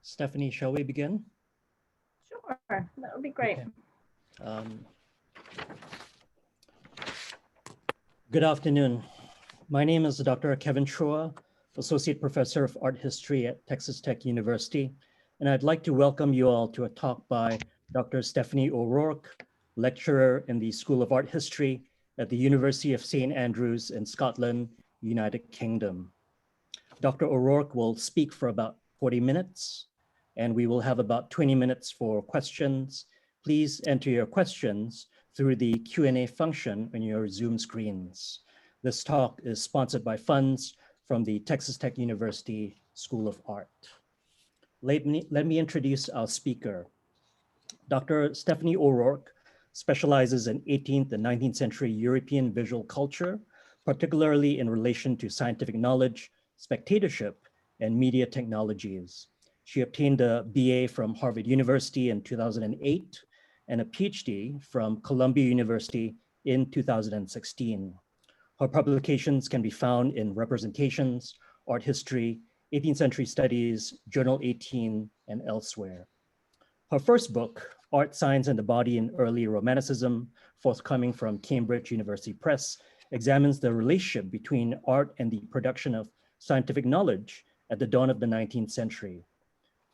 Stephanie, shall we begin? Sure, that would be great. Okay. Good afternoon. My name is Dr. Kevin Chua, Associate Professor of Art History at Texas Tech University, and I'd like to welcome you all to a talk by Dr. Stephanie O'Rourke, lecturer in the School of Art History at the University of St. Andrews in Scotland, United Kingdom. Dr. O'Rourke will speak for about 40 minutes, and we will have about 20 minutes for questions. Please enter your questions through the Q&A function on your Zoom screens. This talk is sponsored by funds from the Texas Tech University School of Art. Let me introduce our speaker. Dr. Stephanie O'Rourke specializes in 18th and 19th century European visual culture, particularly in relation to scientific knowledge, spectatorship, and media technologies. She obtained a BA from Harvard University in 2008 and a PhD from Columbia University in 2016. Her publications can be found in Representations, Art History, 18th Century Studies, Journal 18, and elsewhere. Her first book, Art, Science, and the Body in Early Romanticism, forthcoming from Cambridge University Press, examines the relationship between art and the production of scientific knowledge at the dawn of the 19th century.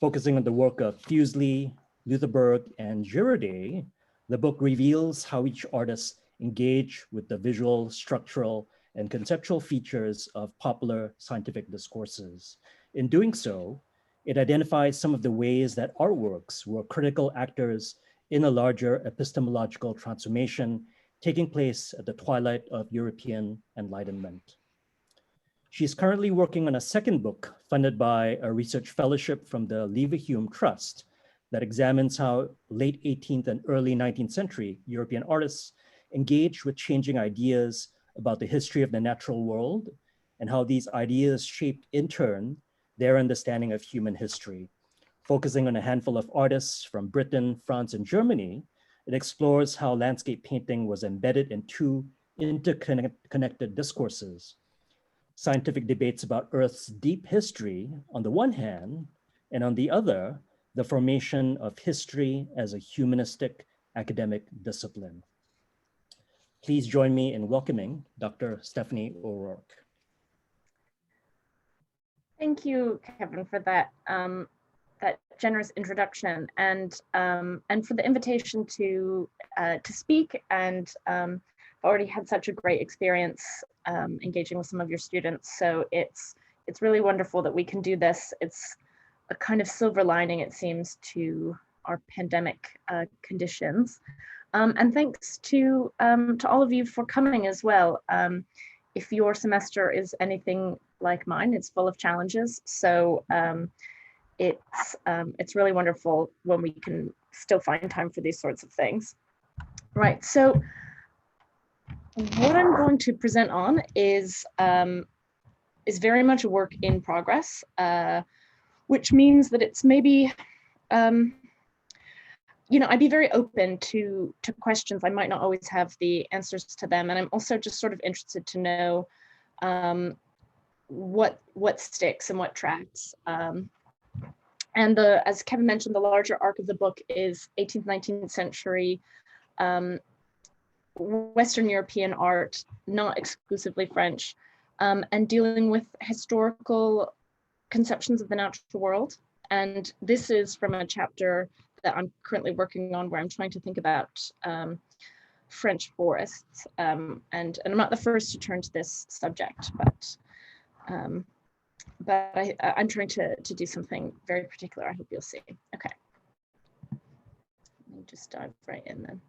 Focusing on the work of Fuseli, Lutherberg, and Girodet, the book reveals how each artist engaged with the visual, structural, and conceptual features of popular scientific discourses. In doing so, it identifies some of the ways that artworks were critical actors in a larger epistemological transformation taking place at the twilight of European Enlightenment. She's currently working on a second book funded by a research fellowship from the Leverhulme Trust that examines how late 18th and early 19th century European artists engaged with changing ideas about the history of the natural world and how these ideas shaped in turn their understanding of human history. Focusing on a handful of artists from Britain, France, and Germany, it explores how landscape painting was embedded in two interconnected discourses: scientific debates about Earth's deep history on the one hand, and on the other, the formation of history as a humanistic academic discipline. Please join me in welcoming Dr. Stephanie O'Rourke. Thank you, Kevin, for that that generous introduction and for the invitation to speak. And I've already had such a great experience engaging with some of your students. So it's really wonderful that we can do this. It's a kind of silver lining, it seems, to our pandemic conditions. And thanks to all of you for coming as well. If your semester is anything like mine, it's full of challenges. So it's really wonderful when we can still find time for these sorts of things. Right, so what I'm going to present on is very much a work in progress, which means that it's maybe, I'd be very open to questions. I might not always have the answers to them. And I'm also just sort of interested to know what sticks and what tracks. And as Kevin mentioned, the larger arc of the book is 18th, 19th century Western European art, not exclusively French, and dealing with historical conceptions of the natural world. And this is from a chapter that I'm currently working on where I'm trying to think about French forests. And I'm not the first to turn to this subject, but I'm trying to do something very particular. I hope you'll see. Okay. Let me just dive right in then.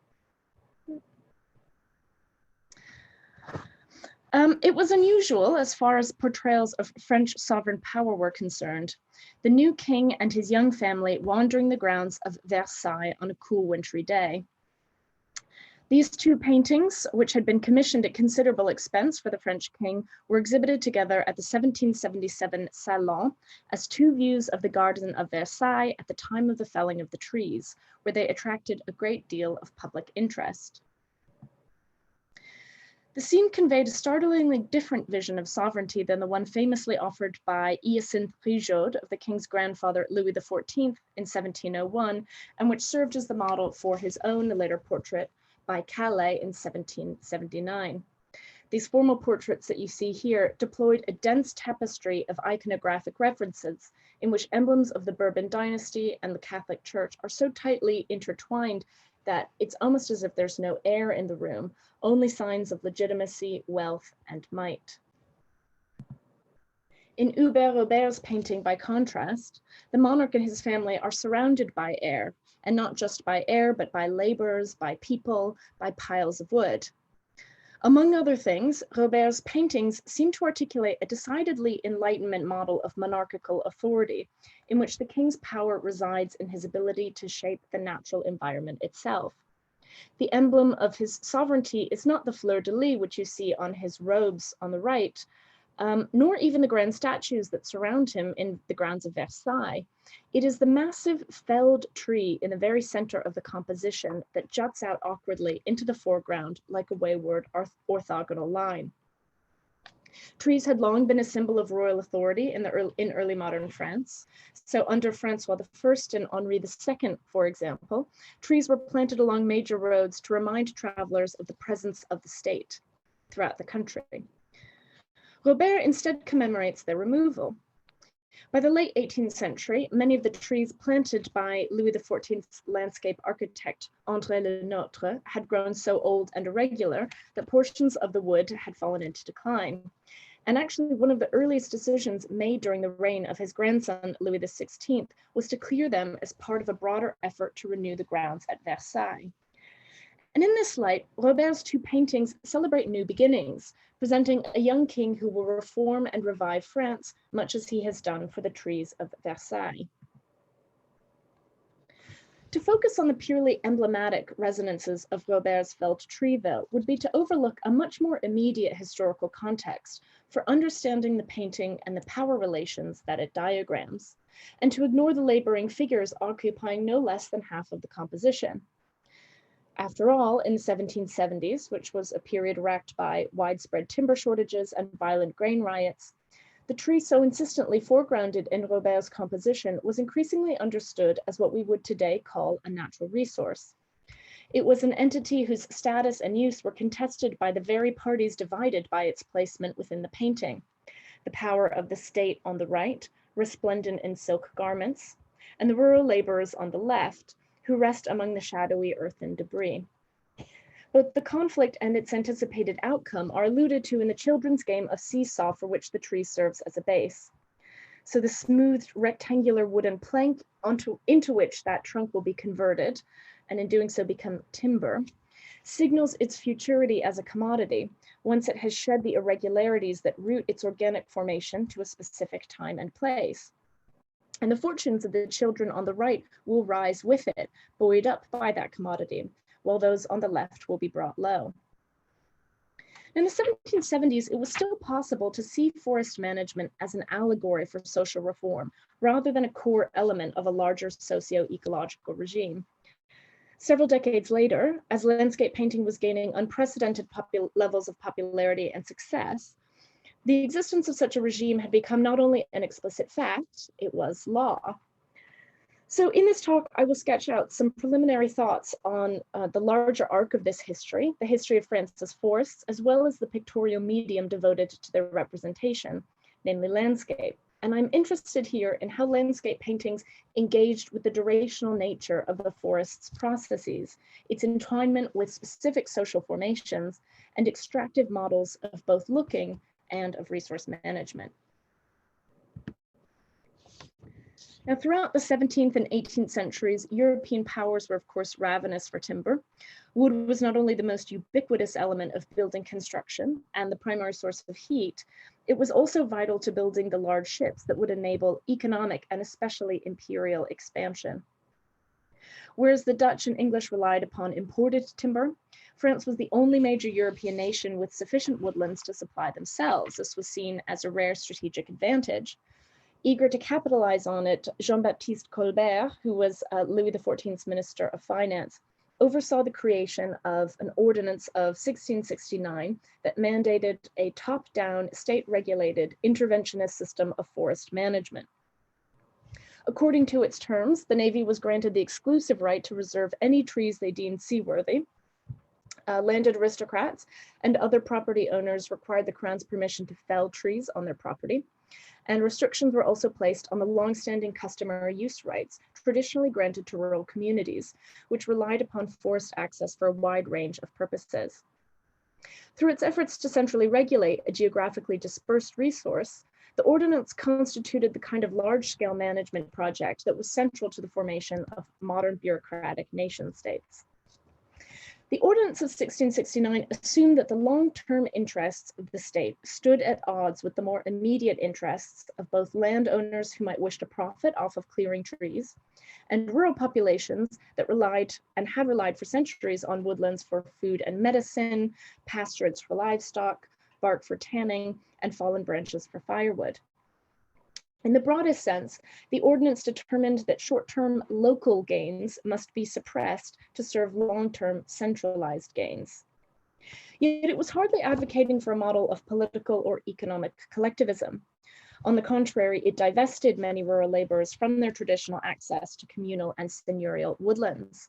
It was unusual as far as portrayals of French sovereign power were concerned. The new king and his young family wandering the grounds of Versailles on a cool wintry day. These two paintings, which had been commissioned at considerable expense for the French king, were exhibited together at the 1777 Salon as two views of the garden of Versailles at the time of the felling of the trees, where they attracted a great deal of public interest. The scene conveyed a startlingly different vision of sovereignty than the one famously offered by Hyacinthe Rigaud of the king's grandfather Louis XIV in 1701, and which served as the model for his own later portrait by Calais in 1779. These formal portraits that you see here deployed a dense tapestry of iconographic references in which emblems of the Bourbon dynasty and the Catholic Church are so tightly intertwined that it's almost as if there's no air in the room, only signs of legitimacy, wealth, and might. In Hubert Robert's painting, by contrast, the monarch and his family are surrounded by air, and not just by air, but by laborers, by people, by piles of wood. Among other things, Robert's paintings seem to articulate a decidedly Enlightenment model of monarchical authority, in which the king's power resides in his ability to shape the natural environment itself. The emblem of his sovereignty is not the fleur-de-lis which you see on his robes on the right, nor even the grand statues that surround him in the grounds of Versailles. It is the massive felled tree in the very center of the composition that juts out awkwardly into the foreground like a wayward orthogonal line. Trees had long been a symbol of royal authority in early modern France. So under Francois I and Henri II, for example, trees were planted along major roads to remind travelers of the presence of the state throughout the country. Robert instead commemorates their removal. By the late 18th century, many of the trees planted by Louis XIV's landscape architect André Le Nôtre had grown so old and irregular that portions of the wood had fallen into decline. And actually, one of the earliest decisions made during the reign of his grandson, Louis XVI, was to clear them as part of a broader effort to renew the grounds at Versailles. And in this light, Robert's two paintings celebrate new beginnings, presenting a young king who will reform and revive France, much as he has done for the trees of Versailles. To focus on the purely emblematic resonances of Robert's felled tree, though, would be to overlook a much more immediate historical context for understanding the painting and the power relations that it diagrams, and to ignore the laboring figures occupying no less than half of the composition. After all, in the 1770s, which was a period racked by widespread timber shortages and violent grain riots, the tree so insistently foregrounded in Robert's composition was increasingly understood as what we would today call a natural resource. It was an entity whose status and use were contested by the very parties divided by its placement within the painting: the power of the state on the right, resplendent in silk garments, and the rural laborers on the left, who rest among the shadowy earthen debris. Both the conflict and its anticipated outcome are alluded to in the children's game of seesaw for which the tree serves as a base. So the smoothed rectangular wooden plank into which that trunk will be converted, and in doing so become timber, signals its futurity as a commodity, once it has shed the irregularities that root its organic formation to a specific time and place. And the fortunes of the children on the right will rise with it, buoyed up by that commodity, while those on the left will be brought low. In the 1770s, it was still possible to see forest management as an allegory for social reform, rather than a core element of a larger socio-ecological regime. Several decades later, as landscape painting was gaining unprecedented levels of popularity and success, the existence of such a regime had become not only an explicit fact, it was law. So in this talk, I will sketch out some preliminary thoughts on the larger arc of this history, the history of France's forests, as well as the pictorial medium devoted to their representation, namely landscape. And I'm interested here in how landscape paintings engaged with the durational nature of the forest's processes, its entwinement with specific social formations, and extractive models of both looking and of resource management. Now, throughout the 17th and 18th centuries, European powers were, of course, ravenous for timber. Wood was not only the most ubiquitous element of building construction and the primary source of heat, it was also vital to building the large ships that would enable economic and especially imperial expansion. Whereas the Dutch and English relied upon imported timber, France was the only major European nation with sufficient woodlands to supply themselves. This was seen as a rare strategic advantage. Eager to capitalize on it, Jean-Baptiste Colbert, who was Louis XIV's Minister of Finance, oversaw the creation of an ordinance of 1669 that mandated a top-down, state-regulated interventionist system of forest management. According to its terms, the Navy was granted the exclusive right to reserve any trees they deemed seaworthy. Landed aristocrats and other property owners required the Crown's permission to fell trees on their property. And restrictions were also placed on the long-standing customary use rights traditionally granted to rural communities, which relied upon forest access for a wide range of purposes. Through its efforts to centrally regulate a geographically dispersed resource, the ordinance constituted the kind of large-scale management project that was central to the formation of modern bureaucratic nation-states. The Ordinance of 1669 assumed that the long-term interests of the state stood at odds with the more immediate interests of both landowners who might wish to profit off of clearing trees and rural populations that relied and had relied for centuries on woodlands for food and medicine, pasturage for livestock, bark for tanning, and fallen branches for firewood. In the broadest sense, the ordinance determined that short-term local gains must be suppressed to serve long-term centralized gains. Yet it was hardly advocating for a model of political or economic collectivism. On the contrary, it divested many rural laborers from their traditional access to communal and seigneurial woodlands.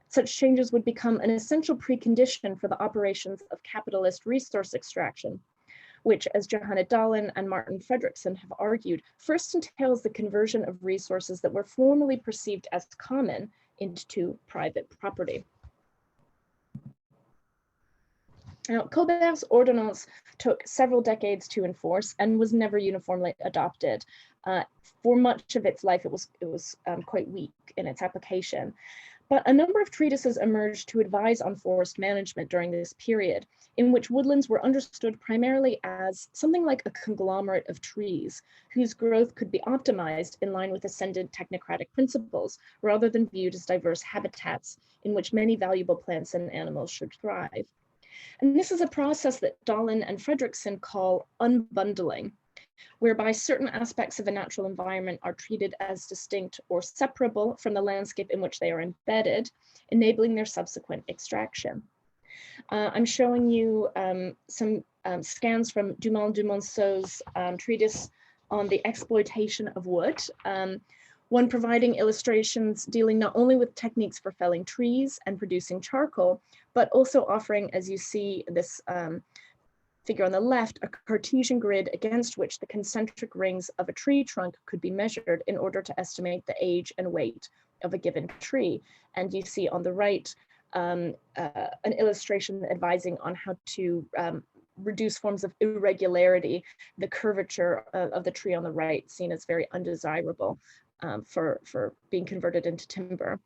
Such changes would become an essential precondition for the operations of capitalist resource extraction, which, as Johanna Dahlin and Martin Fredrickson have argued, first entails the conversion of resources that were formerly perceived as common into private property. Now, Colbert's ordinance took several decades to enforce and was never uniformly adopted. For much of its life, it was quite weak in its application. But a number of treatises emerged to advise on forest management during this period, in which woodlands were understood primarily as something like a conglomerate of trees, whose growth could be optimized in line with ascendant technocratic principles, rather than viewed as diverse habitats in which many valuable plants and animals should thrive. And this is a process that Dahlin and Fredrickson call unbundling, whereby certain aspects of a natural environment are treated as distinct or separable from the landscape in which they are embedded, enabling their subsequent extraction. I'm showing you some scans from Dumont du Monceau's treatise on the exploitation of wood, one providing illustrations dealing not only with techniques for felling trees and producing charcoal, but also offering, as you see this figure on the left, a Cartesian grid against which the concentric rings of a tree trunk could be measured in order to estimate the age and weight of a given tree. And you see on the right, an illustration advising on how to reduce forms of irregularity, the curvature of the tree on the right, seen as very undesirable for being converted into timber.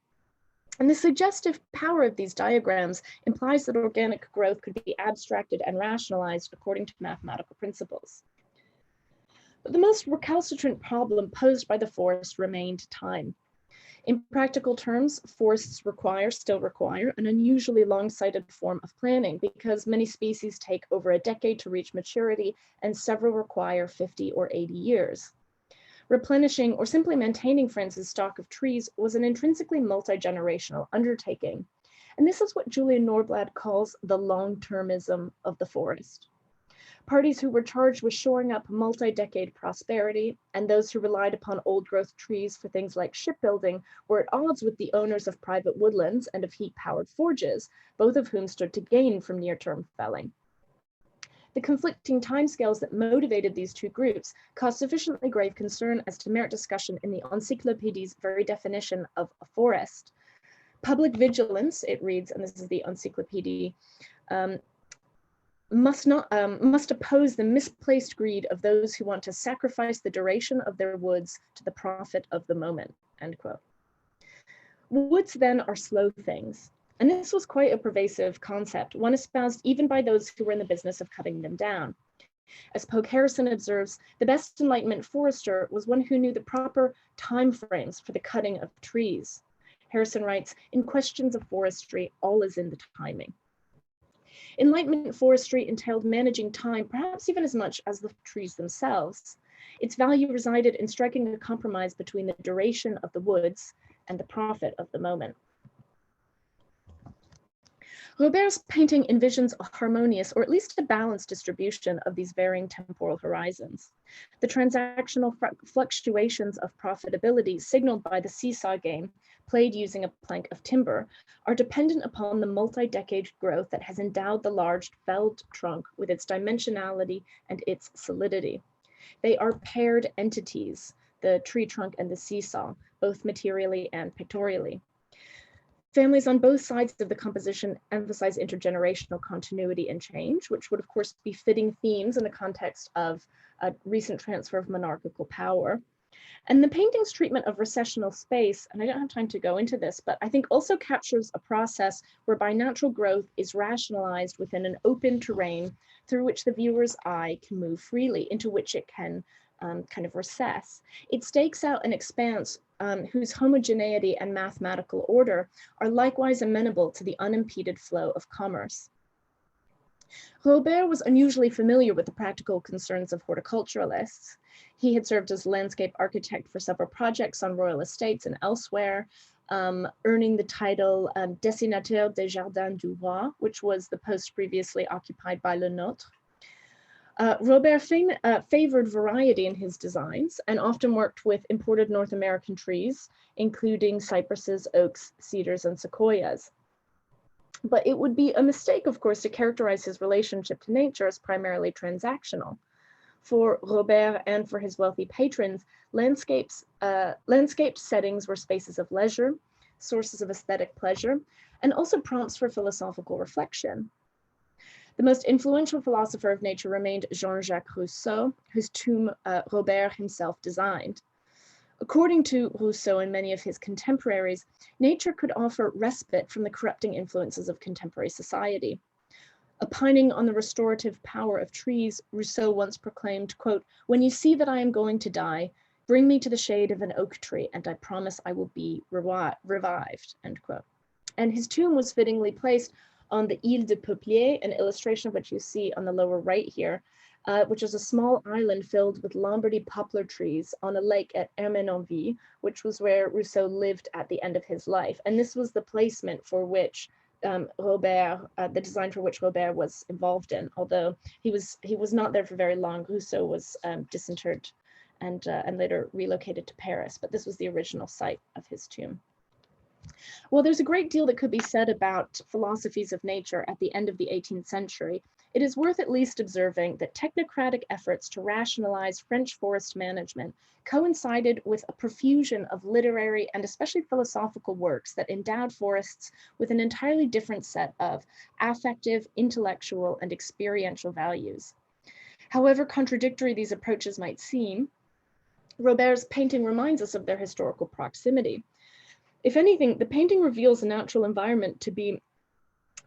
And the suggestive power of these diagrams implies that organic growth could be abstracted and rationalized according to mathematical principles. But the most recalcitrant problem posed by the forest remained time. In practical terms, forests still require an unusually long-sighted form of planning because many species take over a decade to reach maturity and several require 50 or 80 years. Replenishing or simply maintaining, for instance, stock of trees was an intrinsically multi-generational undertaking. And this is what Julian Norblad calls the long-termism of the forest. Parties who were charged with shoring up multi-decade prosperity and those who relied upon old-growth trees for things like shipbuilding were at odds with the owners of private woodlands and of heat-powered forges, both of whom stood to gain from near-term felling. The conflicting timescales that motivated these two groups caused sufficiently grave concern as to merit discussion in the Encyclopédie's very definition of a forest. Public vigilance, it reads, and this is the Encyclopédie, must oppose the misplaced greed of those who want to sacrifice the duration of their woods to the profit of the moment, end quote. Woods then are slow things. And this was quite a pervasive concept, one espoused even by those who were in the business of cutting them down. As Poke Harrison observes, the best Enlightenment forester was one who knew the proper time frames for the cutting of trees. Harrison writes, in questions of forestry, all is in the timing. Enlightenment forestry entailed managing time, perhaps even as much as the trees themselves. Its value resided in striking a compromise between the duration of the woods and the profit of the moment. Robert's painting envisions a harmonious, or at least a balanced distribution of these varying temporal horizons. The transactional fluctuations of profitability signaled by the seesaw game, played using a plank of timber, are dependent upon the multi-decade growth that has endowed the large felled trunk with its dimensionality and its solidity. They are paired entities, the tree trunk and the seesaw, both materially and pictorially. Families on both sides of the composition emphasize intergenerational continuity and change, which would of course be fitting themes in the context of a recent transfer of monarchical power. And the painting's treatment of recessional space, and I don't have time to go into this, but I think also captures a process whereby natural growth is rationalized within an open terrain through which the viewer's eye can move freely, into which it can kind of recess. It stakes out an expanse whose homogeneity and mathematical order are likewise amenable to the unimpeded flow of commerce. Robert was unusually familiar with the practical concerns of horticulturalists. He had served as landscape architect for several projects on royal estates and elsewhere, earning the title Dessinateur des Jardins du Roi, which was the post previously occupied by Le Nôtre. Robert favored variety in his designs and often worked with imported North American trees, including cypresses, oaks, cedars, and sequoias. But it would be a mistake, of course, to characterize his relationship to nature as primarily transactional. For Robert and for his wealthy patrons, landscape settings were spaces of leisure, sources of aesthetic pleasure, and also prompts for philosophical reflection. The most influential philosopher of nature remained Jean-Jacques Rousseau, whose tomb Robert himself designed. According to Rousseau and many of his contemporaries, nature could offer respite from the corrupting influences of contemporary society. Opining on the restorative power of trees, Rousseau once proclaimed, quote, "When you see that I am going to die, bring me to the shade of an oak tree, and I promise I will be revived," end quote. And his tomb was fittingly placed on the Île de Peuplier, an illustration of which you see on the lower right here, which is a small island filled with Lombardy poplar trees on a lake at Ermenonville, which was where Rousseau lived at the end of his life. And this was the placement for which Robert, the design for which Robert was involved in, although he was not there for very long. Rousseau was disinterred and later relocated to Paris, but this was the original site of his tomb. Well, there's a great deal that could be said about philosophies of nature at the end of the 18th century. It is worth at least observing that technocratic efforts to rationalize French forest management coincided with a profusion of literary and especially philosophical works that endowed forests with an entirely different set of affective, intellectual, and experiential values. However contradictory these approaches might seem, Robert's painting reminds us of their historical proximity. If anything, the painting reveals a natural environment to be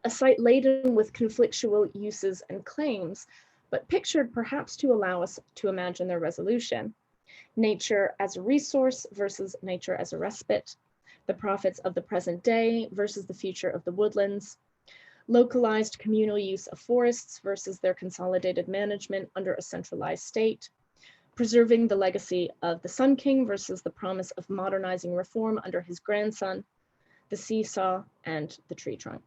a site laden with conflictual uses and claims, but pictured perhaps to allow us to imagine their resolution. Nature as a resource versus nature as a respite, the profits of the present day versus the future of the woodlands, localized communal use of forests versus their consolidated management under a centralized state, preserving the legacy of the Sun King versus the promise of modernizing reform under his grandson, the seesaw, and the tree trunk.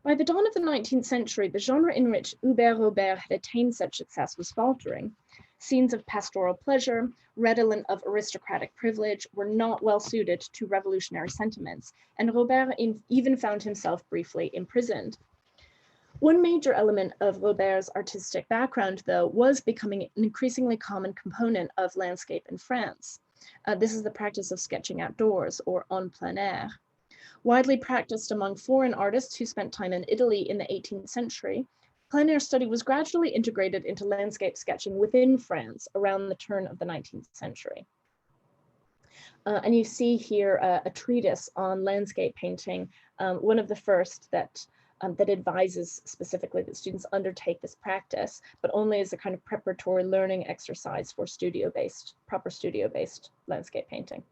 By the dawn of the 19th century, the genre in which Hubert Robert had attained such success was faltering. Scenes of pastoral pleasure, redolent of aristocratic privilege, were not well suited to revolutionary sentiments, and Robert even found himself briefly imprisoned. One major element of Robert's artistic background, though, was becoming an increasingly common component of landscape in France. This is the practice of sketching outdoors, or en plein air. Widely practiced among foreign artists who spent time in Italy in the 18th century, plein air study was gradually integrated into landscape sketching within France around the turn of the 19th century. And you see here a treatise on landscape painting, one of the first that advises specifically that students undertake this practice, but only as a kind of preparatory learning exercise for proper studio-based landscape painting.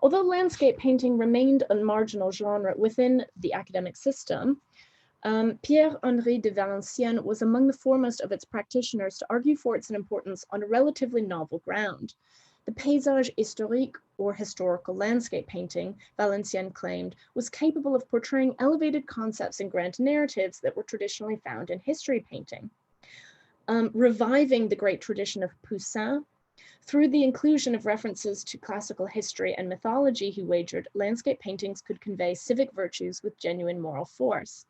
Although landscape painting remained a marginal genre within the academic system, Pierre-Henri de Valenciennes was among the foremost of its practitioners to argue for its importance on a relatively novel ground. The paysage historique, or historical landscape painting, Valenciennes claimed, was capable of portraying elevated concepts and grand narratives that were traditionally found in history painting. Reviving the great tradition of Poussin, through the inclusion of references to classical history and mythology, he wagered landscape paintings could convey civic virtues with genuine moral force.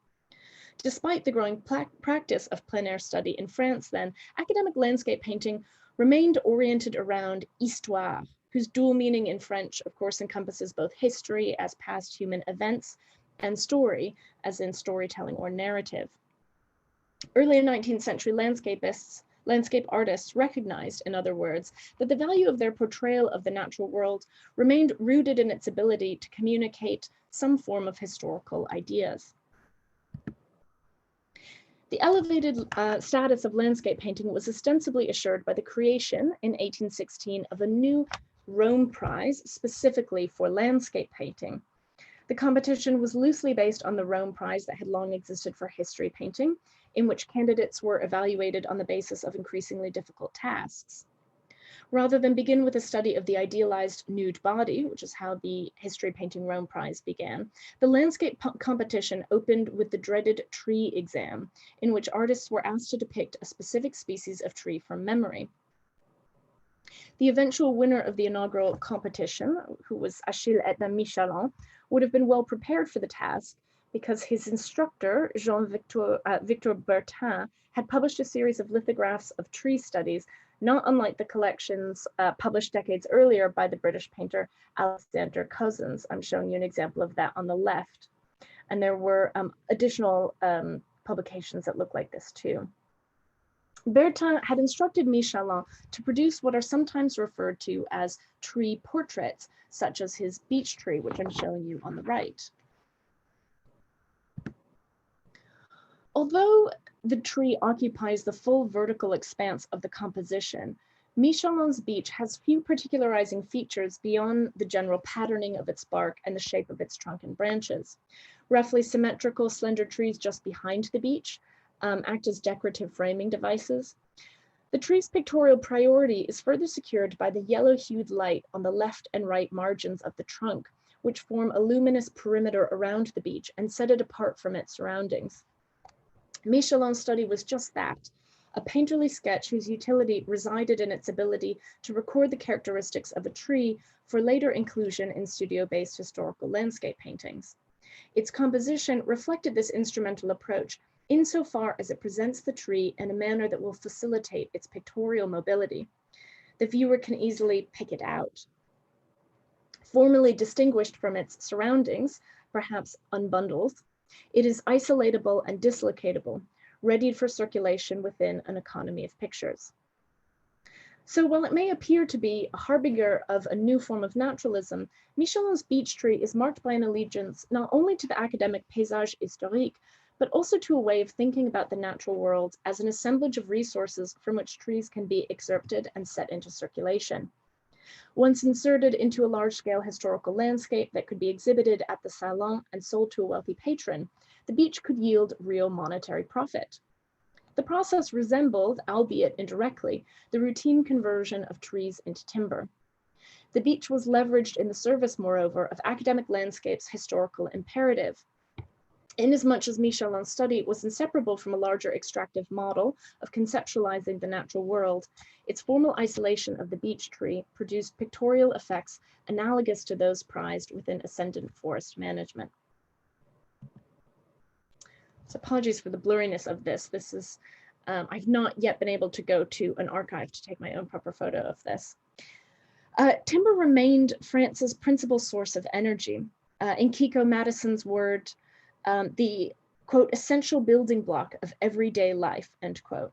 Despite the growing practice of plein air study in France then, academic landscape painting remained oriented around histoire, whose dual meaning in French, of course, encompasses both history as past human events and story, as in storytelling or narrative. Earlier 19th century landscape artists recognized, in other words, that the value of their portrayal of the natural world remained rooted in its ability to communicate some form of historical ideas. The elevated status of landscape painting was ostensibly assured by the creation in 1816 of a new Rome Prize specifically for landscape painting. The competition was loosely based on the Rome Prize that had long existed for history painting, in which candidates were evaluated on the basis of increasingly difficult tasks. Rather than begin with a study of the idealized nude body, which is how the history painting Rome Prize began, the landscape competition opened with the dreaded tree exam, in which artists were asked to depict a specific species of tree from memory. The eventual winner of the inaugural competition, who was Achille Edna Michalon, would have been well prepared for the task because his instructor, Jean-Victor Bertin, had published a series of lithographs of tree studies, not unlike the collections published decades earlier by the British painter Alexander Cousins. I'm showing you an example of that on the left. And there were additional publications that look like this too. Bertin had instructed Michalon to produce what are sometimes referred to as tree portraits, such as his beech tree, which I'm showing you on the right. Although the tree occupies the full vertical expanse of the composition, Michalon's beech has few particularizing features beyond the general patterning of its bark and the shape of its trunk and branches. Roughly symmetrical, slender trees just behind the beech act as decorative framing devices. The tree's pictorial priority is further secured by the yellow-hued light on the left and right margins of the trunk, which form a luminous perimeter around the beech and set it apart from its surroundings. Michalon's study was just that, a painterly sketch whose utility resided in its ability to record the characteristics of a tree for later inclusion in studio-based historical landscape paintings. Its composition reflected this instrumental approach insofar as it presents the tree in a manner that will facilitate its pictorial mobility. The viewer can easily pick it out. Formally distinguished from its surroundings, perhaps unbundled, it is isolatable and dislocatable, readied for circulation within an economy of pictures. So while it may appear to be a harbinger of a new form of naturalism, Michalon's beech tree is marked by an allegiance not only to the academic paysage historique, but also to a way of thinking about the natural world as an assemblage of resources from which trees can be excerpted and set into circulation. Once inserted into a large-scale historical landscape that could be exhibited at the salon and sold to a wealthy patron, the beech could yield real monetary profit. The process resembled, albeit indirectly, the routine conversion of trees into timber. The beech was leveraged in the service, moreover, of academic landscape's historical imperative. Inasmuch as Michalon's study was inseparable from a larger extractive model of conceptualizing the natural world, its formal isolation of the beech tree produced pictorial effects analogous to those prized within ascendant forest management. So apologies for the blurriness of this. This is, I've not yet been able to go to an archive to take my own proper photo of this. Timber remained France's principal source of energy. In Kiko Madison's word, the, quote, essential building block of everyday life, end quote,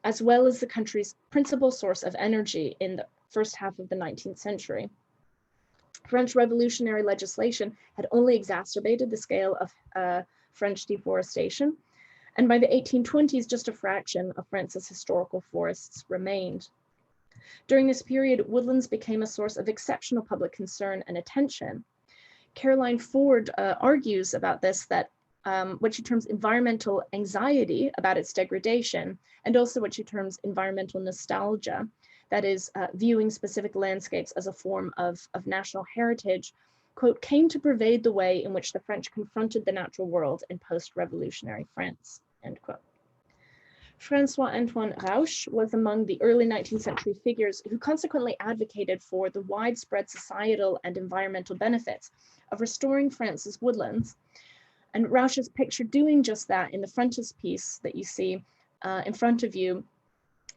as well as the country's principal source of energy in the first half of the 19th century. French revolutionary legislation had only exacerbated the scale of French deforestation, and by the 1820s, just a fraction of France's historical forests remained. During this period, woodlands became a source of exceptional public concern and attention. Caroline Ford argues about this, that what she terms environmental anxiety about its degradation, and also what she terms environmental nostalgia, that is, viewing specific landscapes as a form of national heritage, quote, came to pervade the way in which the French confronted the natural world in post-revolutionary France, end quote. François-Antoine Rauch was among the early 19th century figures who consequently advocated for the widespread societal and environmental benefits of restoring France's woodlands. And Rauch is pictured doing just that in the frontispiece that you see in front of you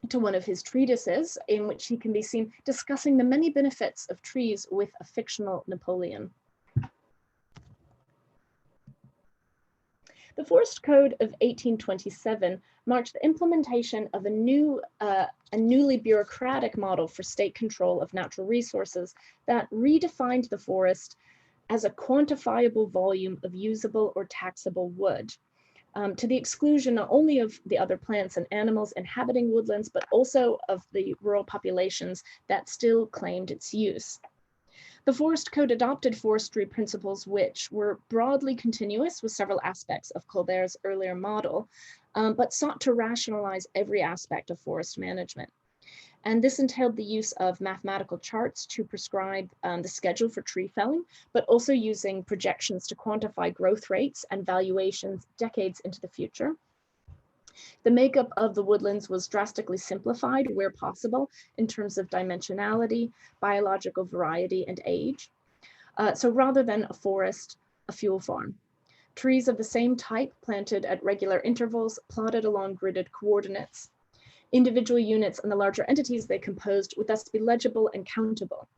to one of his treatises, in which he can be seen discussing the many benefits of trees with a fictional Napoleon. The Forest Code of 1827 marked the implementation of a newly bureaucratic model for state control of natural resources that redefined the forest as a quantifiable volume of usable or taxable wood, to the exclusion not only of the other plants and animals inhabiting woodlands, but also of the rural populations that still claimed its use. The Forest Code adopted forestry principles which were broadly continuous with several aspects of Colbert's earlier model, but sought to rationalize every aspect of forest management. And this entailed the use of mathematical charts to prescribe the schedule for tree felling, but also using projections to quantify growth rates and valuations decades into the future. The makeup of the woodlands was drastically simplified where possible in terms of dimensionality, biological variety, and age. So rather than a forest, a fuel farm. Trees of the same type planted at regular intervals, plotted along gridded coordinates. Individual units and the larger entities they composed would thus be legible and countable.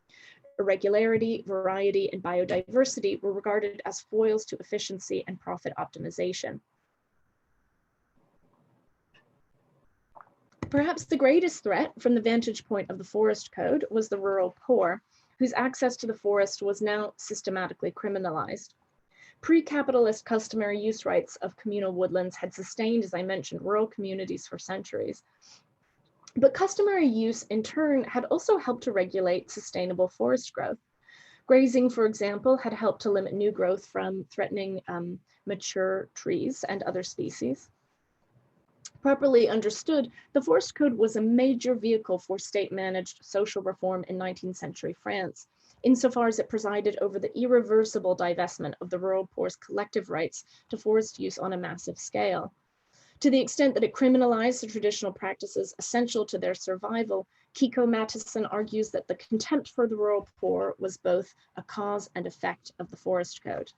Irregularity, variety, and biodiversity were regarded as foils to efficiency and profit optimization. Perhaps the greatest threat from the vantage point of the Forest Code was the rural poor, whose access to the forest was now systematically criminalized. Pre-capitalist customary use rights of communal woodlands had sustained, as I mentioned, rural communities for centuries. But customary use, in turn, had also helped to regulate sustainable forest growth. Grazing, for example, had helped to limit new growth from threatening mature trees and other species. Properly understood, the Forest Code was a major vehicle for state-managed social reform in 19th century France, insofar as it presided over the irreversible divestment of the rural poor's collective rights to forest use on a massive scale. To the extent that it criminalized the traditional practices essential to their survival, Kiko Mattison argues that the contempt for the rural poor was both a cause and effect of the Forest Code.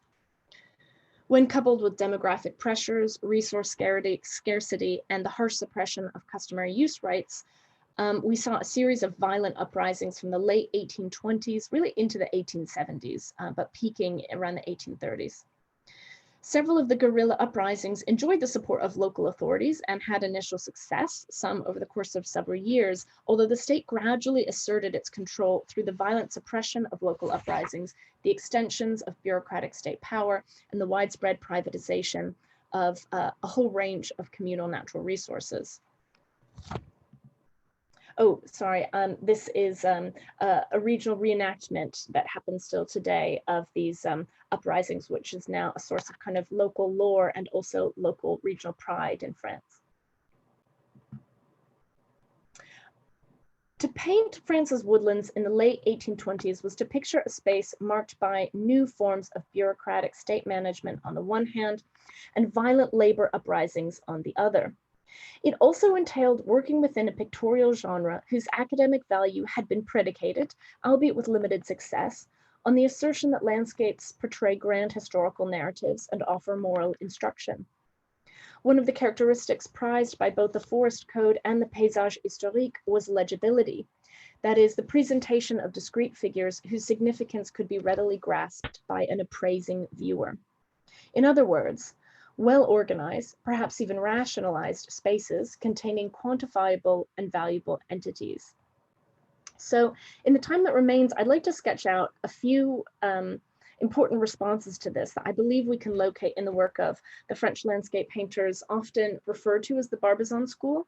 When coupled with demographic pressures, resource scarcity, and the harsh suppression of customary use rights, we saw a series of violent uprisings from the late 1820s, really into the 1870s, but peaking around the 1830s. Several of the guerrilla uprisings enjoyed the support of local authorities and had initial success, some over the course of several years, although the state gradually asserted its control through the violent suppression of local uprisings, the extensions of bureaucratic state power, and the widespread privatization of a whole range of communal natural resources. Oh, sorry, this is a regional reenactment that happens still today of these uprisings, which is now a source of kind of local lore and also local regional pride in France. To paint France's woodlands in the late 1820s was to picture a space marked by new forms of bureaucratic state management on the one hand, and violent labor uprisings on the other. It also entailed working within a pictorial genre whose academic value had been predicated, albeit with limited success, on the assertion that landscapes portray grand historical narratives and offer moral instruction. One of the characteristics prized by both the Forest Code and the Paysage historique was legibility, that is, the presentation of discrete figures whose significance could be readily grasped by an appraising viewer. In other words, well-organized, perhaps even rationalized spaces containing quantifiable and valuable entities. So in the time that remains, I'd like to sketch out a few important responses to this that I believe we can locate in the work of the French landscape painters often referred to as the Barbizon school,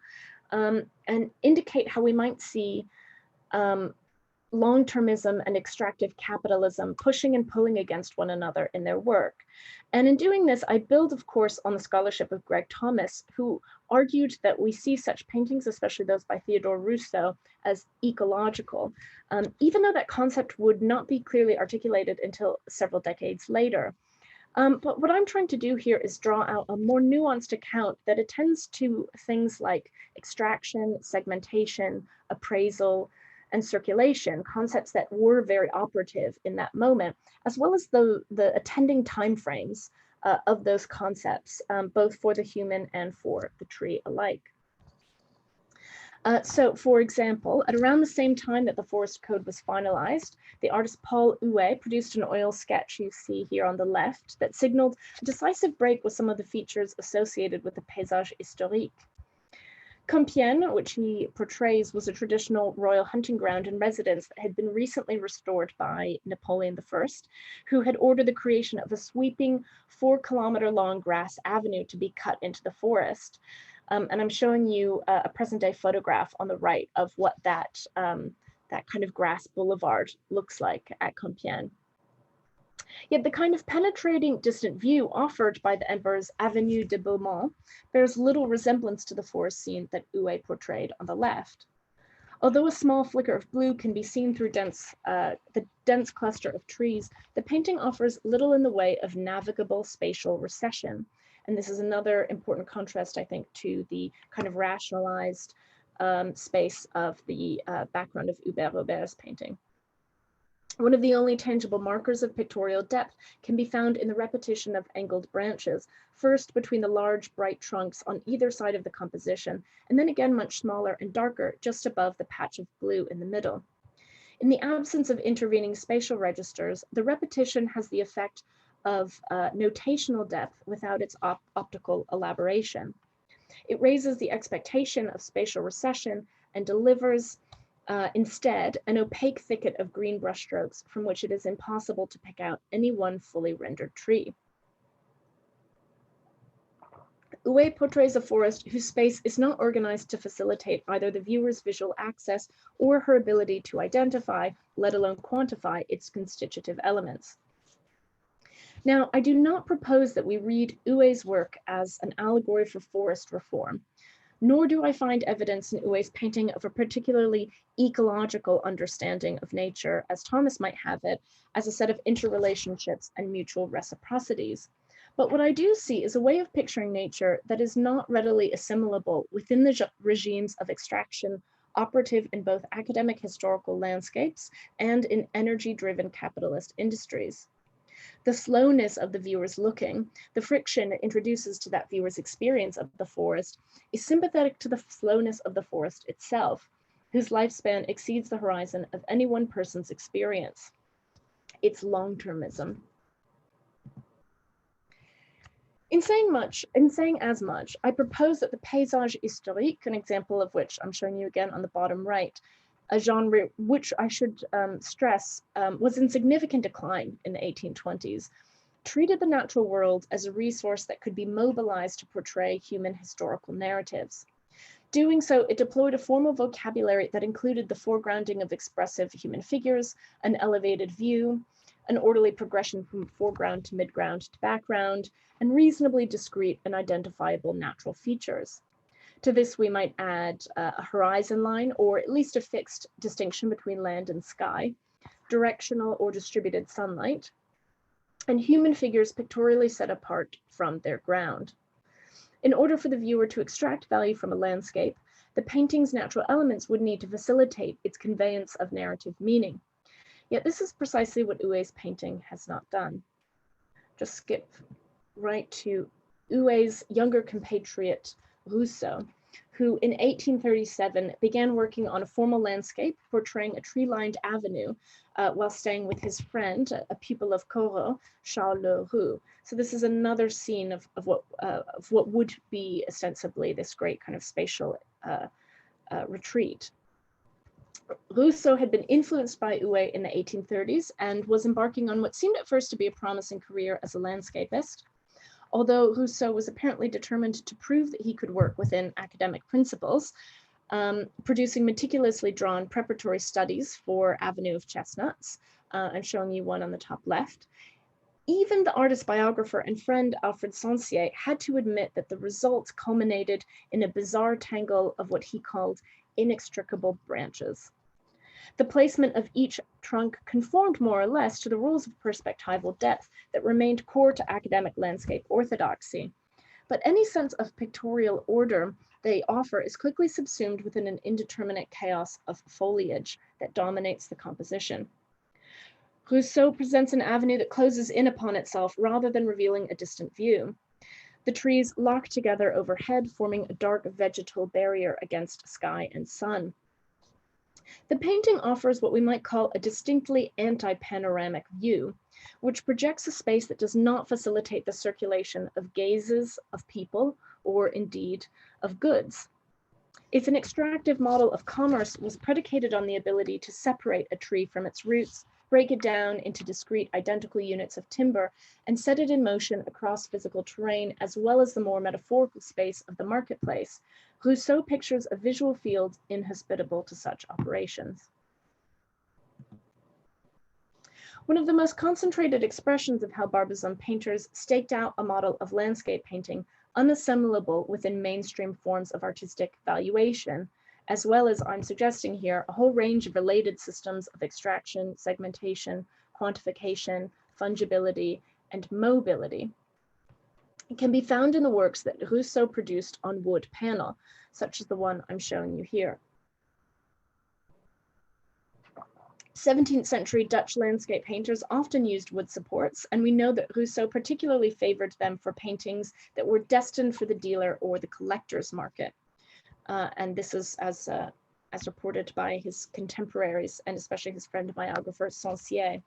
and indicate how we might see long-termism and extractive capitalism pushing and pulling against one another in their work. And in doing this, I build, of course, on the scholarship of Greg Thomas, who argued that we see such paintings, especially those by Theodore Rousseau, as ecological, even though that concept would not be clearly articulated until several decades later. But what I'm trying to do here is draw out a more nuanced account that attends to things like extraction, segmentation, appraisal, and circulation, concepts that were very operative in that moment, as well as the attending timeframes of those concepts, both for the human and for the tree alike. So, for example, at around the same time that the Forest Code was finalized, the artist Paul Huet produced an oil sketch you see here on the left that signaled a decisive break with some of the features associated with the paysage historique. Compiègne, which he portrays, was a traditional royal hunting ground and residence that had been recently restored by Napoleon I, who had ordered the creation of a sweeping 4-kilometer-long grass avenue to be cut into the forest. And I'm showing you a present-day photograph on the right of what that kind of grass boulevard looks like at Compiègne. Yet the kind of penetrating distant view offered by the emperor's Avenue de Beaumont bears little resemblance to the forest scene that Huet portrayed on the left. Although a small flicker of blue can be seen through the dense cluster of trees, the painting offers little in the way of navigable spatial recession. And this is another important contrast, I think, to the kind of rationalized space of the background of Hubert Robert's painting. One of the only tangible markers of pictorial depth can be found in the repetition of angled branches, first between the large, bright trunks on either side of the composition, and then again much smaller and darker just above the patch of blue in the middle. In the absence of intervening spatial registers, the repetition has the effect of notational depth without its optical elaboration. It raises the expectation of spatial recession and delivers instead an opaque thicket of green brushstrokes from which it is impossible to pick out any one fully rendered tree. Huet portrays a forest whose space is not organized to facilitate either the viewer's visual access or her ability to identify, let alone quantify, its constitutive elements. Now, I do not propose that we read Huet's work as an allegory for forest reform, nor do I find evidence in Huet's painting of a particularly ecological understanding of nature, as Thomas might have it, as a set of interrelationships and mutual reciprocities. But what I do see is a way of picturing nature that is not readily assimilable within the regimes of extraction operative in both academic historical landscapes and in energy-driven capitalist industries. The slowness of the viewer's looking, the friction it introduces to that viewer's experience of the forest, is sympathetic to the slowness of the forest itself, whose lifespan exceeds the horizon of any one person's experience. It's long-termism. In saying as much, I propose that the paysage historique, an example of which I'm showing you again on the bottom right, a genre which I should stress was in significant decline in the 1820s, treated the natural world as a resource that could be mobilized to portray human historical narratives. Doing so, it deployed a formal vocabulary that included the foregrounding of expressive human figures, an elevated view, an orderly progression from foreground to midground to background, and reasonably discrete and identifiable natural features. To this, we might add a horizon line, or at least a fixed distinction between land and sky, directional or distributed sunlight, and human figures pictorially set apart from their ground. In order for the viewer to extract value from a landscape, the painting's natural elements would need to facilitate its conveyance of narrative meaning. Yet this is precisely what Huet's painting has not done. Just skip right to Huet's younger compatriot, Rousseau, who in 1837 began working on a formal landscape portraying a tree-lined avenue while staying with his friend, a pupil of Corot, Charles Leroux. So this is another scene of what would be ostensibly this great kind of spatial retreat. Rousseau had been influenced by Huet in the 1830s and was embarking on what seemed at first to be a promising career as a landscapist. Although Rousseau was apparently determined to prove that he could work within academic principles, producing meticulously drawn preparatory studies for Avenue of Chestnuts. I'm showing you one on the top left. Even the artist's biographer and friend Alfred Sancier had to admit that the results culminated in a bizarre tangle of what he called inextricable branches. The placement of each trunk conformed more or less to the rules of perspectival depth that remained core to academic landscape orthodoxy. But any sense of pictorial order they offer is quickly subsumed within an indeterminate chaos of foliage that dominates the composition. Rousseau presents an avenue that closes in upon itself rather than revealing a distant view. The trees lock together overhead, forming a dark vegetal barrier against sky and sun. The painting offers what we might call a distinctly anti-panoramic view, which projects a space that does not facilitate the circulation of gazes of people or indeed of goods. If an extractive model of commerce was predicated on the ability to separate a tree from its roots, break it down into discrete identical units of timber, and set it in motion across physical terrain, as well as the more metaphorical space of the marketplace, Rousseau pictures a visual field inhospitable to such operations. One of the most concentrated expressions of how Barbizon painters staked out a model of landscape painting unassimilable within mainstream forms of artistic valuation, as well as, I'm suggesting here, a whole range of related systems of extraction, segmentation, quantification, fungibility, and mobility. It can be found in the works that Rousseau produced on wood panel, such as the one I'm showing you here. 17th century Dutch landscape painters often used wood supports, and we know that Rousseau particularly favored them for paintings that were destined for the dealer or the collector's market. And this is as reported by his contemporaries and especially his friend and biographer Sancier.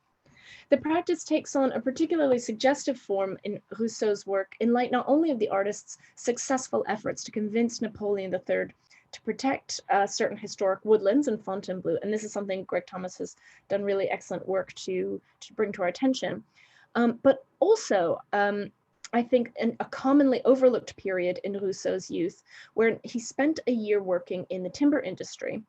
The practice takes on a particularly suggestive form in Rousseau's work in light not only of the artist's successful efforts to convince Napoleon III to protect certain historic woodlands in Fontainebleau, and this is something Greg Thomas has done really excellent work to bring to our attention, but also I think a commonly overlooked period in Rousseau's youth where he spent a year working in the timber industry.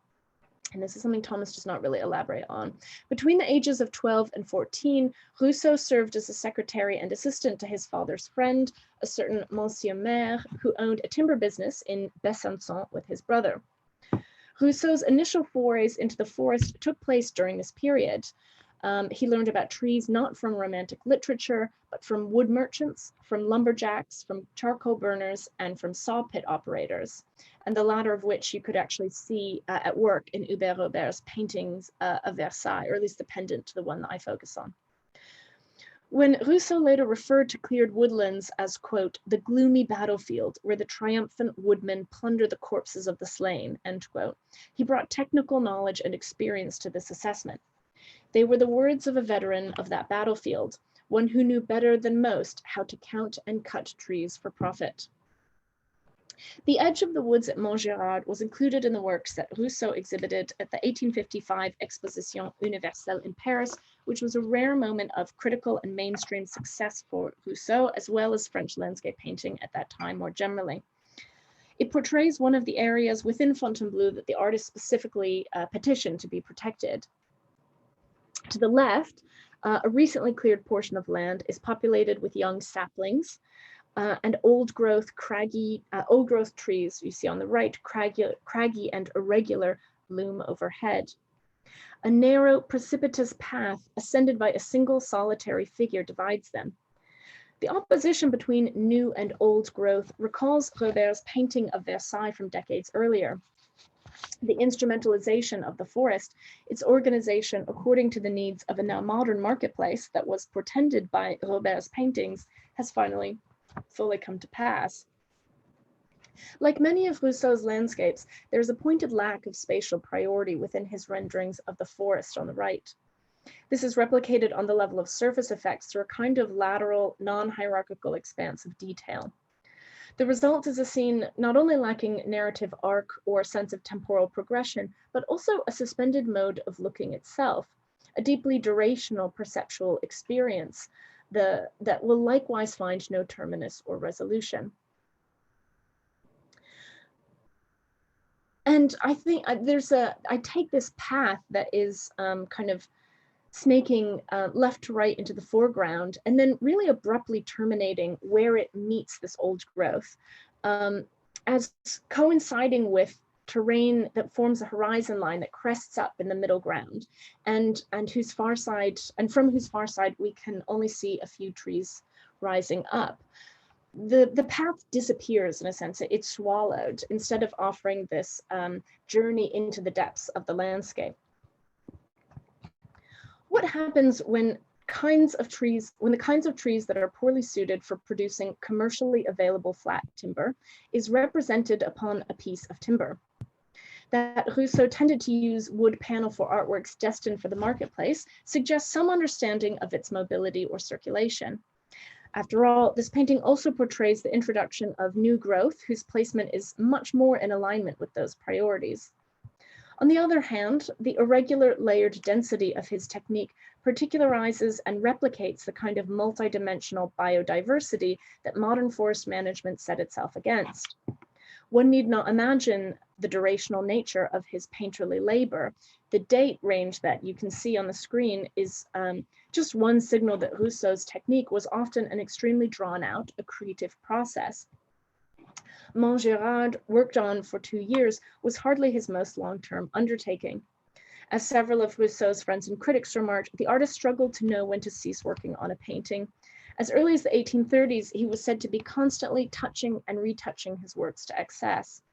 And this is something Thomas does not really elaborate on. Between the ages of 12 and 14, Rousseau served as a secretary and assistant to his father's friend, a certain Monsieur Maire, who owned a timber business in Besançon with his brother. Rousseau's initial forays into the forest took place during this period. He learned about trees not from romantic literature, but from wood merchants, from lumberjacks, from charcoal burners, and from saw pit operators, and the latter of which you could actually see at work in Hubert Robert's paintings of Versailles, or at least the pendant to the one that I focus on. When Rousseau later referred to cleared woodlands as, quote, the gloomy battlefield where the triumphant woodmen plunder the corpses of the slain, end quote, he brought technical knowledge and experience to this assessment. They were the words of a veteran of that battlefield, one who knew better than most how to count and cut trees for profit. The edge of the woods at Montgérard was included in the works that Rousseau exhibited at the 1855 Exposition Universelle in Paris, which was a rare moment of critical and mainstream success for Rousseau, as well as French landscape painting at that time more generally. It portrays one of the areas within Fontainebleau that the artist specifically petitioned to be protected. To the left, a recently cleared portion of land is populated with young saplings and old growth trees you see on the right, craggy and irregular, loom overhead. A narrow, precipitous path ascended by a single solitary figure divides them. The opposition between new and old growth recalls Robert's painting of Versailles from decades earlier. The instrumentalization of the forest, its organization according to the needs of a now modern marketplace that was portended by Robert's paintings, has finally fully come to pass. Like many of Rousseau's landscapes, there is a pointed lack of spatial priority within his renderings of the forest on the right. This is replicated on the level of surface effects through a kind of lateral, non-hierarchical expanse of detail. The result is a scene not only lacking narrative arc or sense of temporal progression, but also a suspended mode of looking itself, a deeply durational perceptual experience that will likewise find no terminus or resolution. And I think I take this path that is kind of snaking left to right into the foreground, and then really abruptly terminating where it meets this old growth, as coinciding with terrain that forms a horizon line that crests up in the middle ground, and whose far side, and from whose far side we can only see a few trees rising up. The path disappears in a sense. It's swallowed instead of offering this journey into the depths of the landscape. What happens when the kinds of trees that are poorly suited for producing commercially available flat timber is represented upon a piece of timber? That Rousseau tended to use wood panel for artworks destined for the marketplace suggests some understanding of its mobility or circulation. After all, this painting also portrays the introduction of new growth whose placement is much more in alignment with those priorities. On the other hand, the irregular layered density of his technique particularizes and replicates the kind of multidimensional biodiversity that modern forest management set itself against. One need not imagine the durational nature of his painterly labor. The date range that you can see on the screen is just one signal that Rousseau's technique was often an extremely drawn out, accretive process. Montgérard, worked on for 2 years, was hardly his most long-term undertaking. As several of Rousseau's friends and critics remarked, the artist struggled to know when to cease working on a painting. As early as the 1830s, he was said to be constantly touching and retouching his works to excess.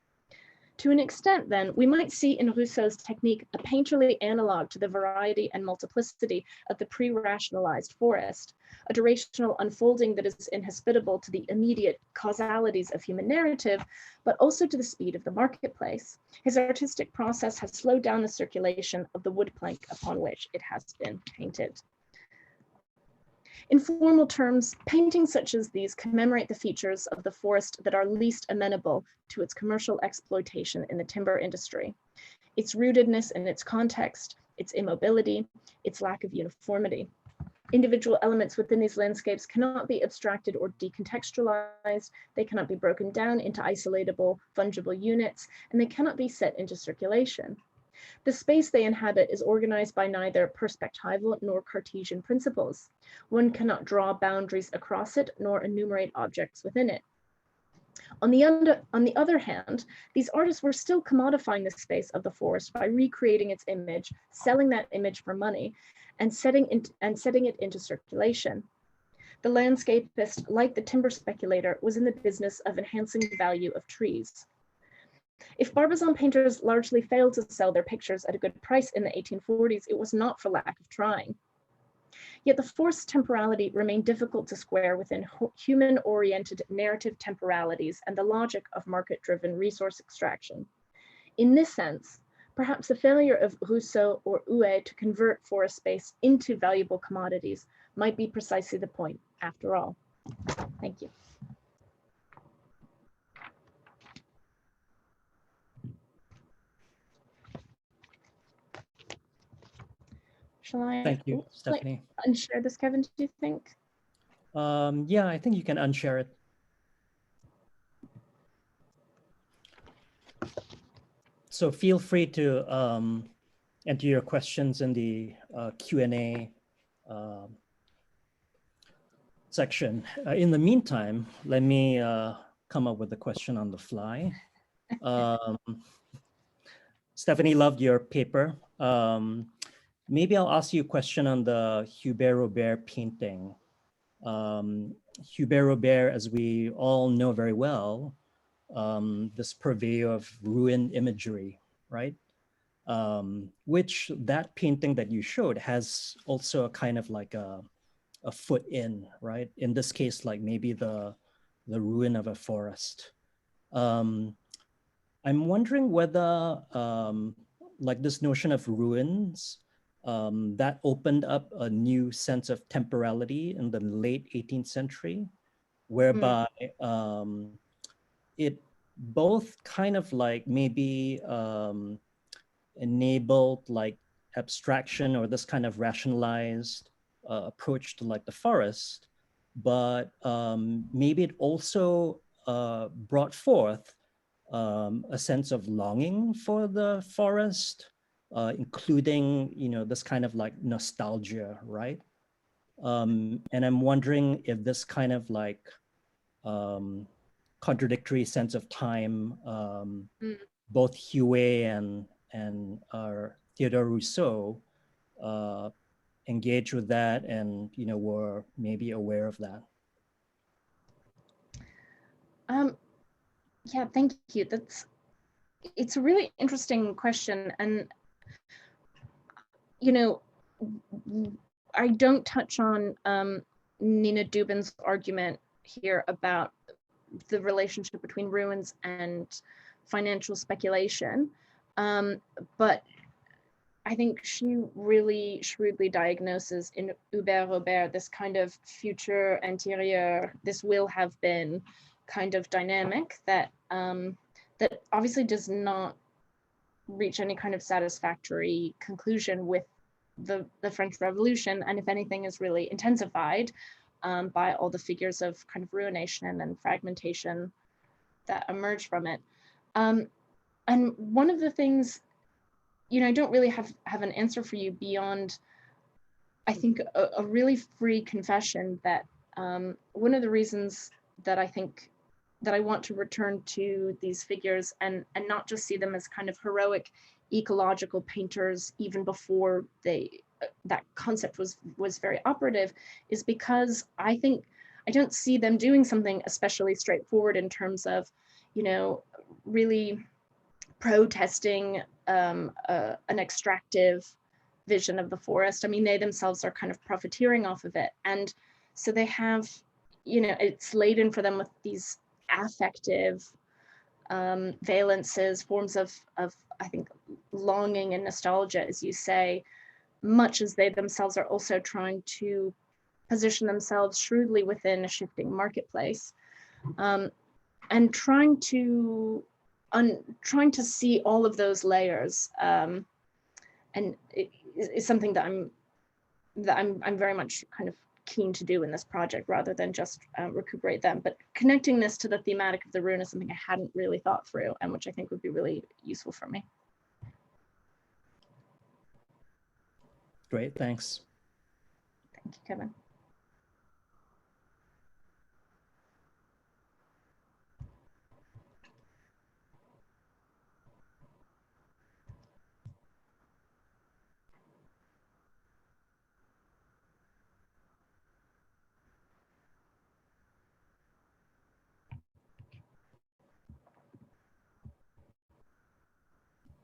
To an extent, then, we might see in Rousseau's technique a painterly analog to the variety and multiplicity of the pre-rationalized forest, a durational unfolding that is inhospitable to the immediate causalities of human narrative, but also to the speed of the marketplace. His artistic process has slowed down the circulation of the wood plank upon which it has been painted. In formal terms, paintings such as these commemorate the features of the forest that are least amenable to its commercial exploitation in the timber industry. Its rootedness in its context, its immobility, its lack of uniformity. Individual elements within these landscapes cannot be abstracted or decontextualized, they cannot be broken down into isolatable, fungible units, and they cannot be set into circulation. The space they inhabit is organized by neither perspectival nor Cartesian principles. One cannot draw boundaries across it nor enumerate objects within it. On the other hand, these artists were still commodifying the space of the forest by recreating its image, selling that image for money, and setting it into circulation. The landscapist, like the timber speculator, was in the business of enhancing the value of trees. If Barbizon painters largely failed to sell their pictures at a good price in the 1840s, it was not for lack of trying. Yet the forced temporality remained difficult to square within human-oriented narrative temporalities and the logic of market-driven resource extraction. In this sense, perhaps the failure of Rousseau or Huet to convert forest space into valuable commodities might be precisely the point, after all. Thank you. Shall I? Thank you, Stephanie. Unshare this, Kevin, do you think? Yeah, I think you can unshare it. So feel free to enter your questions in the Q&A section. In the meantime, let me come up with a question on the fly. Stephanie loved your paper. Maybe I'll ask you a question on the Hubert Robert painting. Hubert Robert, as we all know very well, this purveyor of ruined imagery, right? Which that painting that you showed has also a kind of like a foot in, right? In this case, like maybe the ruin of a forest. I'm wondering whether like this notion of ruins, that opened up a new sense of temporality in the late 18th century, whereby it both kind of like maybe enabled like abstraction or this kind of rationalized approach to like the forest, but maybe it also brought forth a sense of longing for the forest, including, this kind of like nostalgia, right? And I'm wondering if this kind of like contradictory sense of time, both Huet and Theodore Rousseau engaged with that and, were maybe aware of that. Yeah, thank you. It's a really interesting question. And, I don't touch on Nina Dubin's argument here about the relationship between ruins and financial speculation. But I think she really shrewdly diagnoses in Hubert Robert this kind of future antérieur, this will have been kind of dynamic that that obviously does not reach any kind of satisfactory conclusion with the French Revolution, and if anything is really intensified by all the figures of kind of ruination and fragmentation that emerge from it. And one of the things, I don't really have an answer for you beyond, I think, a really free confession that one of the reasons that I think that I want to return to these figures and not just see them as kind of heroic ecological painters even before that concept was very operative, is because I think I don't see them doing something especially straightforward in terms of, really protesting an extractive vision of the forest. I mean, they themselves are kind of profiteering off of it. And so they have, it's laden for them with these affective valences, forms of I think longing and nostalgia, as you say, much as they themselves are also trying to position themselves shrewdly within a shifting marketplace, and trying to see all of those layers, and it is something that I'm very much kind of keen to do in this project, rather than just recuperate them. But connecting this to the thematic of the ruin is something I hadn't really thought through, and which I think would be really useful for me. Great, thanks. Thank you, Kevin.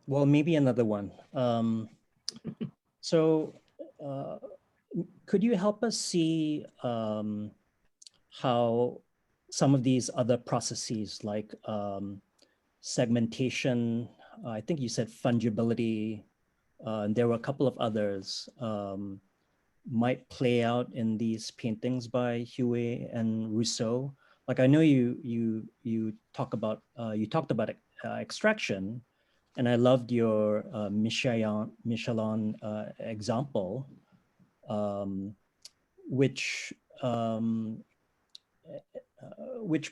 Well, maybe another one. So could you help us see how some of these other processes like segmentation, I think you said fungibility, and there were a couple of others, might play out in these paintings by Huet and Rousseau? Like, I know you talked about extraction, and I loved your Michelin example, which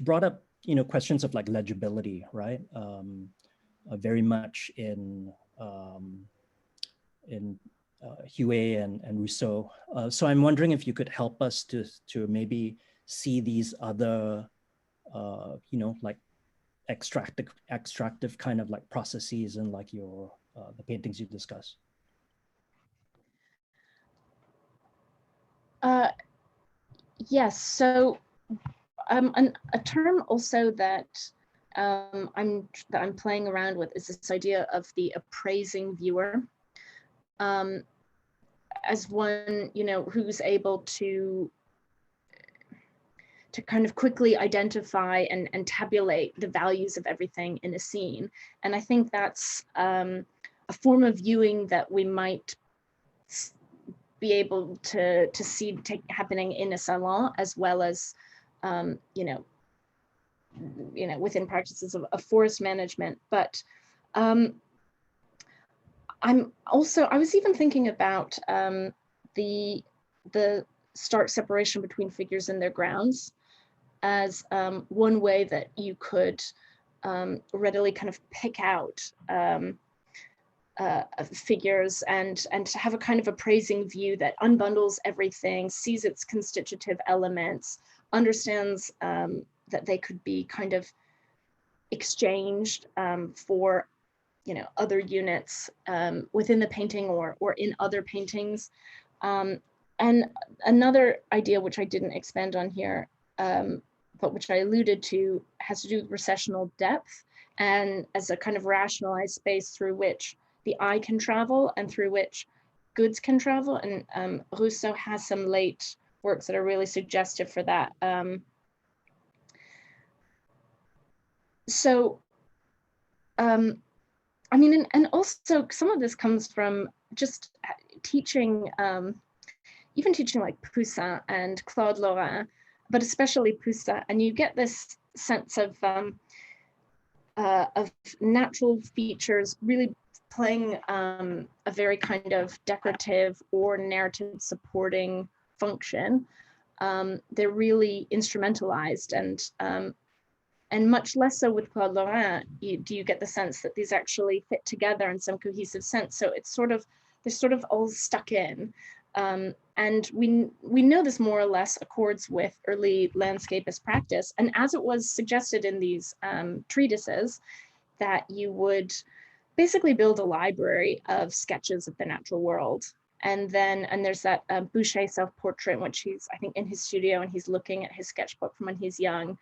brought up questions of like legibility, right? Very much in Huet and Rousseau. So I'm wondering if you could help us to maybe see these other like extractive kind of like processes in like your the paintings you discuss. Yes. So a term also that I'm playing around with is this idea of the appraising viewer, as one who's able to kind of quickly identify and tabulate the values of everything in a scene. And I think that's a form of viewing that we might be able to see happening in a salon, as well as within practices of forest management. But I was even thinking about the stark separation between figures and their grounds as one way that you could readily kind of pick out figures and to have a kind of appraising view that unbundles everything, sees its constitutive elements, understands that they could be kind of exchanged for, you know, other units within the painting or in other paintings. And another idea which I didn't expand on here, but which I alluded to, has to do with recessional depth, and as a kind of rationalized space through which the eye can travel and through which goods can travel. And Rousseau has some late works that are really suggestive for that. I mean, and also some of this comes from just teaching, even teaching like Poussin and Claude Lorrain, but especially Poussin, and you get this sense of natural features really playing a very kind of decorative or narrative supporting function. They're really instrumentalized, and much less so with Claude Lorrain do you get the sense that these actually fit together in some cohesive sense. So it's sort of, they're sort of all stuck in. And we know this more or less accords with early landscapist practice. And as it was suggested in these treatises, that you would basically build a library of sketches of the natural world. And there's that Boucher self-portrait in which he's, I think, in his studio and he's looking at his sketchbook from when he's young.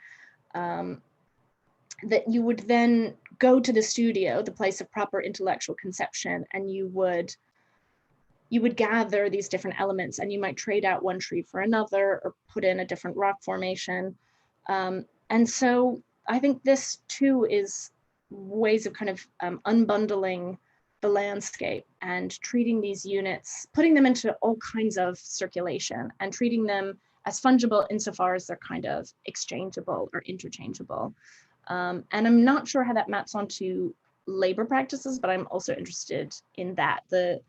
That you would then go to the studio, the place of proper intellectual conception, and you would gather these different elements, and you might trade out one tree for another or put in a different rock formation. And so I think this too is ways of kind of unbundling the landscape and treating these units, putting them into all kinds of circulation and treating them as fungible insofar as they're kind of exchangeable or interchangeable. And I'm not sure how that maps onto labor practices, but I'm also interested in that, the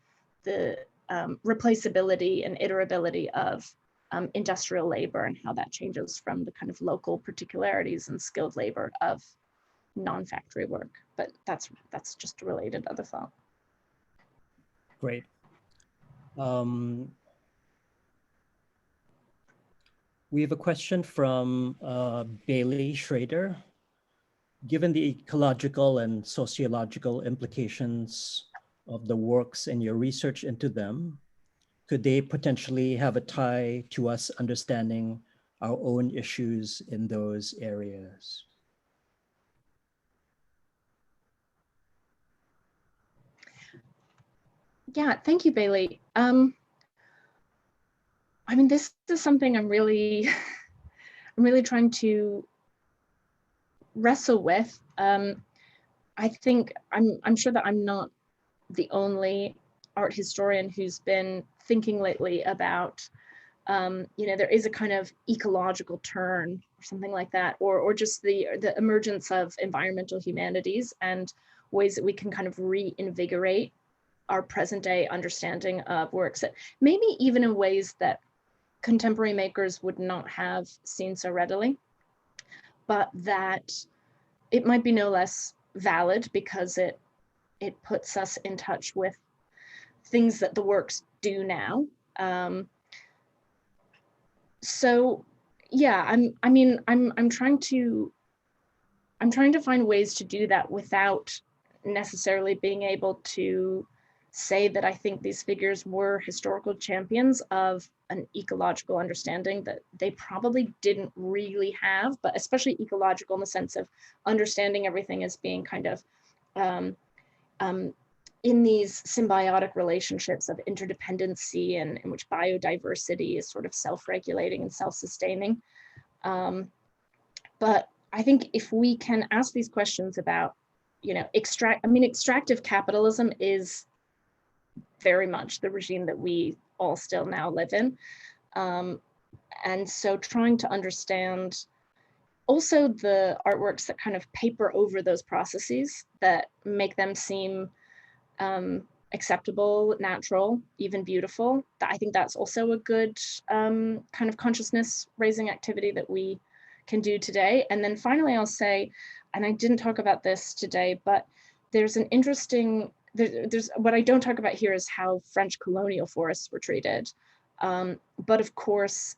replaceability and iterability of industrial labor and how that changes from the kind of local particularities and skilled labor of non-factory work. But that's just a related other thought. Great. We have a question from Bailey Schrader. Given the ecological and sociological implications of the works and your research into them, could they potentially have a tie to us understanding our own issues in those areas? Yeah, thank you, Bailey. I mean, this is something I'm really trying to wrestle with. I think I'm sure that I'm not the only art historian who's been thinking lately about, you know, there is a kind of ecological turn or something like that, or just the emergence of environmental humanities and ways that we can kind of reinvigorate our present day understanding of works, that maybe even in ways that contemporary makers would not have seen so readily, but that it might be no less valid because it puts us in touch with things that the works do now. So yeah, I'm trying to find ways to do that without necessarily being able to say that I think these figures were historical champions of an ecological understanding that they probably didn't really have, but especially ecological in the sense of understanding everything as being kind of in these symbiotic relationships of interdependency and in which biodiversity is sort of self-regulating and self-sustaining. But I think if we can ask these questions about, you know, extractive capitalism is very much the regime that we all still now live in. And so trying to understand also the artworks that kind of paper over those processes that make them seem acceptable, natural, even beautiful. I think that's also a good kind of consciousness raising activity that we can do today. And then finally, I'll say, and I didn't talk about this today, but there's an interesting, there's what I don't talk about here is how French colonial forests were treated. But of course,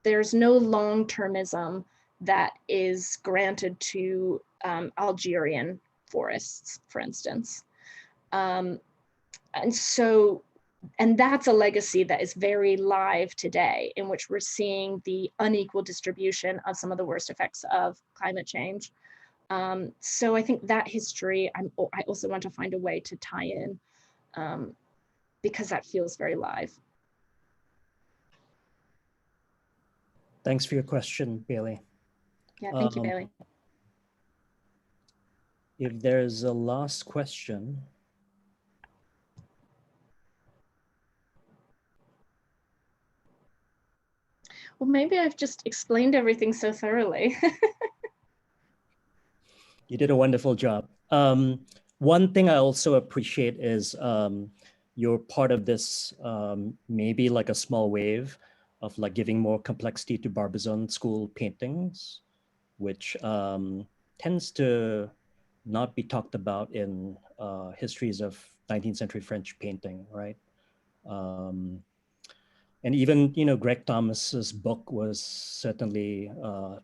there's no long-termism that is granted to Algerian forests, for instance. And that's a legacy that is very live today, in which we're seeing the unequal distribution of some of the worst effects of climate change. So I think that history, I also want to find a way to tie in, because that feels very live. Thanks for your question, Bailey. Yeah, thank you, Bailey. If there's a last question. Well, maybe I've just explained everything so thoroughly. You did a wonderful job. One thing I also appreciate is you're part of this, maybe like a small wave of like giving more complexity to Barbizon school paintings, which tends to not be talked about in histories of 19th century French painting, right? And even, you know, Greg Thomas's book was certainly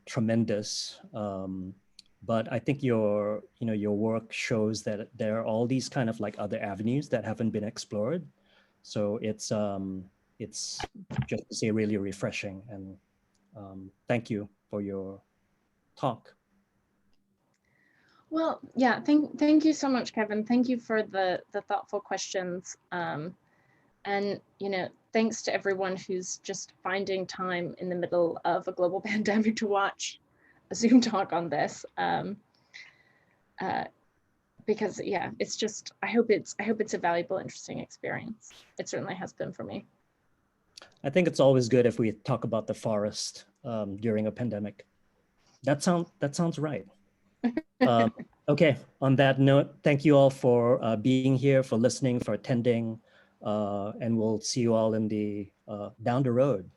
tremendous. But I think your work shows that there are all these kind of like other avenues that haven't been explored. So it's just to say really refreshing, and thank you for your talk. Well, yeah, thank you so much, Kevin. Thank you for the thoughtful questions. And, you know, thanks to everyone who's just finding time in the middle of a global pandemic to watch a Zoom talk on this. Because yeah, it's just, I hope it's a valuable, interesting experience. It certainly has been for me. I think it's always good if we talk about the forest during a pandemic. That sounds right. Okay, on that note, thank you all for being here, for listening, for attending, and we'll see you all in the down the road.